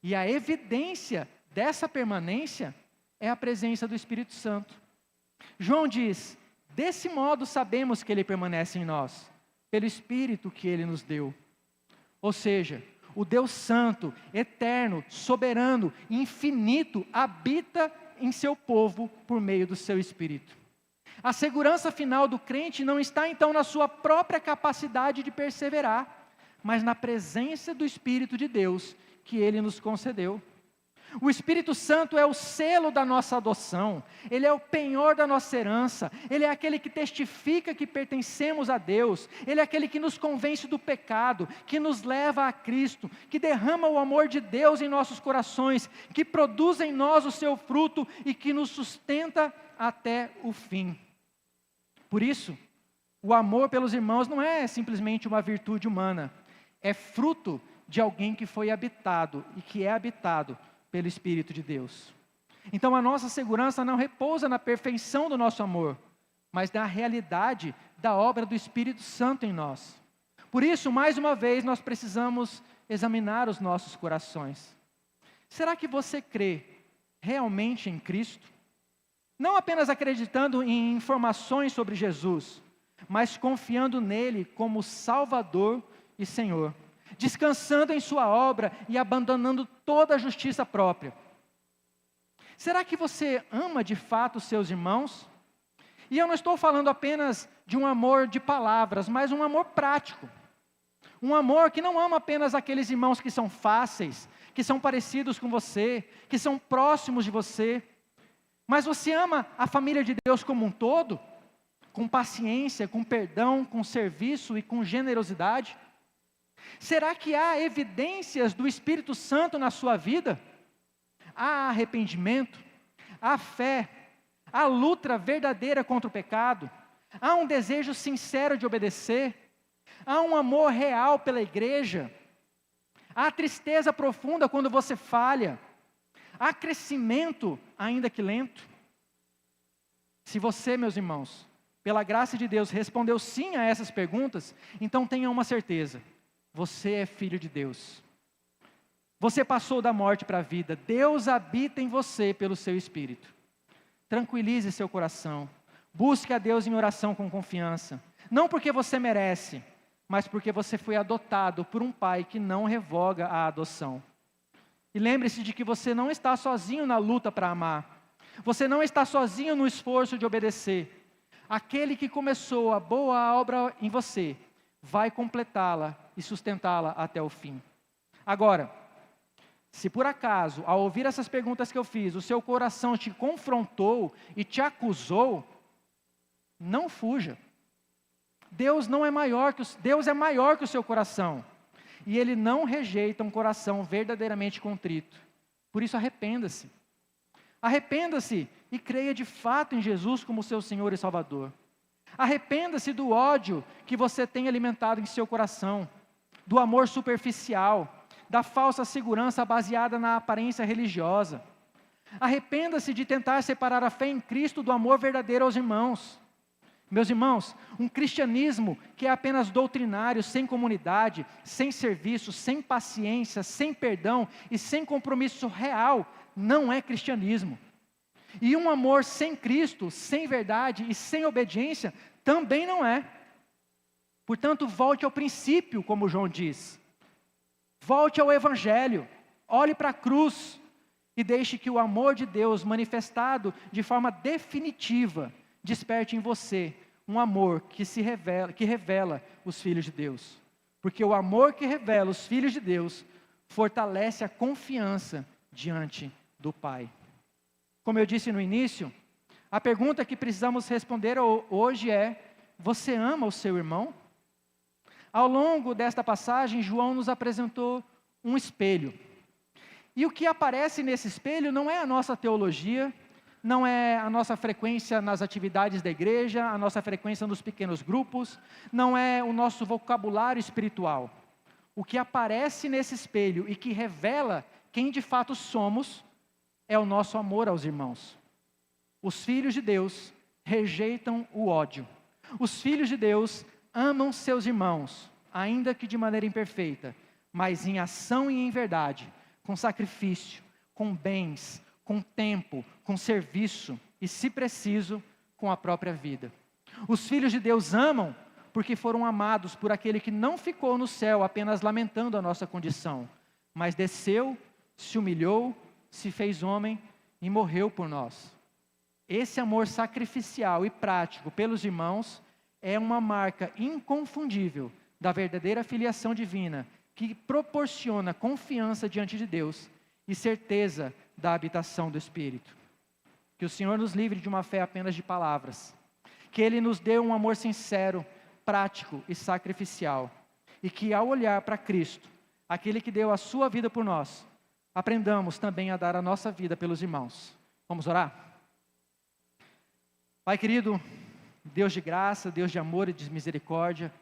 E a evidência dessa permanência é a presença do Espírito Santo. João diz, desse modo sabemos que Ele permanece em nós, pelo Espírito que Ele nos deu. Ou seja, o Deus Santo, eterno, soberano, infinito, habita em seu povo por meio do seu Espírito. A segurança final do crente não está então na sua própria capacidade de perseverar, mas na presença do Espírito de Deus que Ele nos concedeu. O Espírito Santo é o selo da nossa adoção, Ele é o penhor da nossa herança, Ele é aquele que testifica que pertencemos a Deus, Ele é aquele que nos convence do pecado, que nos leva a Cristo, que derrama o amor de Deus em nossos corações, que produz em nós o seu fruto e que nos sustenta até o fim. Por isso, o amor pelos irmãos não é simplesmente uma virtude humana, é fruto de alguém que foi habitado e que é habitado pelo Espírito de Deus. Então a nossa segurança não repousa na perfeição do nosso amor, mas na realidade da obra do Espírito Santo em nós. Por isso, mais uma vez, nós precisamos examinar os nossos corações. Será que você crê realmente em Cristo? Não apenas acreditando em informações sobre Jesus, mas confiando nele como Salvador e Senhor, descansando em sua obra e abandonando toda a justiça própria. Será que você ama de fato os seus irmãos? E eu não estou falando apenas de um amor de palavras, mas um amor prático. Um amor que não ama apenas aqueles irmãos que são fáceis, que são parecidos com você, que são próximos de você, mas você ama a família de Deus como um todo, com paciência, com perdão, com serviço e com generosidade? Será que há evidências do Espírito Santo na sua vida? Há arrependimento, há fé, há luta verdadeira contra o pecado, há um desejo sincero de obedecer, há um amor real pela igreja, há tristeza profunda quando você falha, há crescimento, ainda que lento. Se você, meus irmãos, pela graça de Deus, respondeu sim a essas perguntas, então tenha uma certeza: você é filho de Deus. Você passou da morte para a vida. Deus habita em você pelo seu Espírito. Tranquilize seu coração. Busque a Deus em oração com confiança. Não porque você merece, mas porque você foi adotado por um pai que não revoga a adoção. E lembre-se de que você não está sozinho na luta para amar. Você não está sozinho no esforço de obedecer. Aquele que começou a boa obra em você, vai completá-la e sustentá-la até o fim. Agora, se por acaso, ao ouvir essas perguntas que eu fiz, o seu coração te confrontou e te acusou, não fuja. Deus é maior que o seu coração. E Ele não rejeita um coração verdadeiramente contrito. Por isso, arrependa-se. Arrependa-se e creia de fato em Jesus como seu Senhor e Salvador. Arrependa-se do ódio que você tem alimentado em seu coração, do amor superficial, da falsa segurança baseada na aparência religiosa. Arrependa-se de tentar separar a fé em Cristo do amor verdadeiro aos irmãos. Meus irmãos, um cristianismo que é apenas doutrinário, sem comunidade, sem serviço, sem paciência, sem perdão e sem compromisso real, não é cristianismo. E um amor sem Cristo, sem verdade e sem obediência, também não é. Portanto, volte ao princípio, como João diz. Volte ao Evangelho, olhe para a cruz e deixe que o amor de Deus, manifestado de forma definitiva, desperte em você um amor que revela os filhos de Deus. Porque o amor que revela os filhos de Deus fortalece a confiança diante do Pai. Como eu disse no início, a pergunta que precisamos responder hoje é: você ama o seu irmão? Ao longo desta passagem, João nos apresentou um espelho. E o que aparece nesse espelho não é a nossa teologia, não é a nossa frequência nas atividades da igreja, a nossa frequência nos pequenos grupos, não é o nosso vocabulário espiritual. O que aparece nesse espelho e que revela quem de fato somos é o nosso amor aos irmãos. Os filhos de Deus rejeitam o ódio. Os filhos de Deus amam seus irmãos, ainda que de maneira imperfeita, mas em ação e em verdade, com sacrifício, com bens, com tempo, com serviço e, se preciso, com a própria vida. Os filhos de Deus amam porque foram amados por aquele que não ficou no céu apenas lamentando a nossa condição, mas desceu, se humilhou, se fez homem e morreu por nós. Esse amor sacrificial e prático pelos irmãos é uma marca inconfundível da verdadeira filiação divina, que proporciona confiança diante de Deus e certeza da habitação do Espírito. Que o Senhor nos livre de uma fé apenas de palavras, que Ele nos dê um amor sincero, prático e sacrificial, e que ao olhar para Cristo, aquele que deu a sua vida por nós, aprendamos também a dar a nossa vida pelos irmãos. Vamos orar? Pai querido, Deus de graça, Deus de amor e de misericórdia,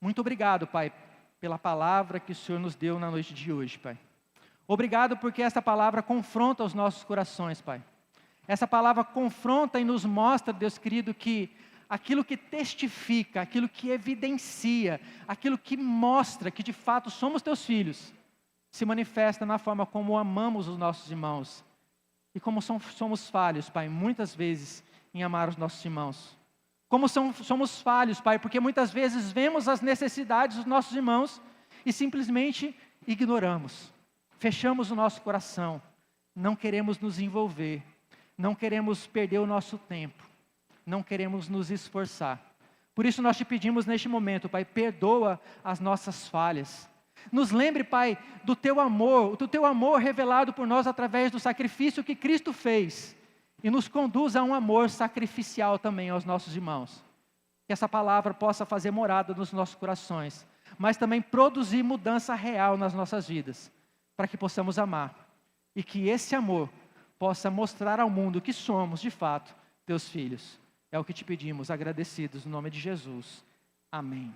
muito obrigado, Pai, pela palavra que o Senhor nos deu na noite de hoje, Pai. Obrigado porque esta palavra confronta os nossos corações, Pai. Essa palavra confronta e nos mostra, Deus querido, que aquilo que testifica, aquilo que evidencia, aquilo que mostra que de fato somos teus filhos, se manifesta na forma como amamos os nossos irmãos. E como somos falhos, Pai, muitas vezes em amar os nossos irmãos. Como somos falhos, Pai, porque muitas vezes vemos as necessidades dos nossos irmãos e simplesmente ignoramos. Fechamos o nosso coração, não queremos nos envolver, não queremos perder o nosso tempo, não queremos nos esforçar. Por isso nós te pedimos neste momento, Pai, perdoa as nossas falhas. Nos lembre, Pai, do Teu amor revelado por nós através do sacrifício que Cristo fez. E nos conduza a um amor sacrificial também aos nossos irmãos. Que essa palavra possa fazer morada nos nossos corações, mas também produzir mudança real nas nossas vidas, para que possamos amar. E que esse amor possa mostrar ao mundo que somos, de fato, Teus filhos. É o que te pedimos, agradecidos, no nome de Jesus. Amém.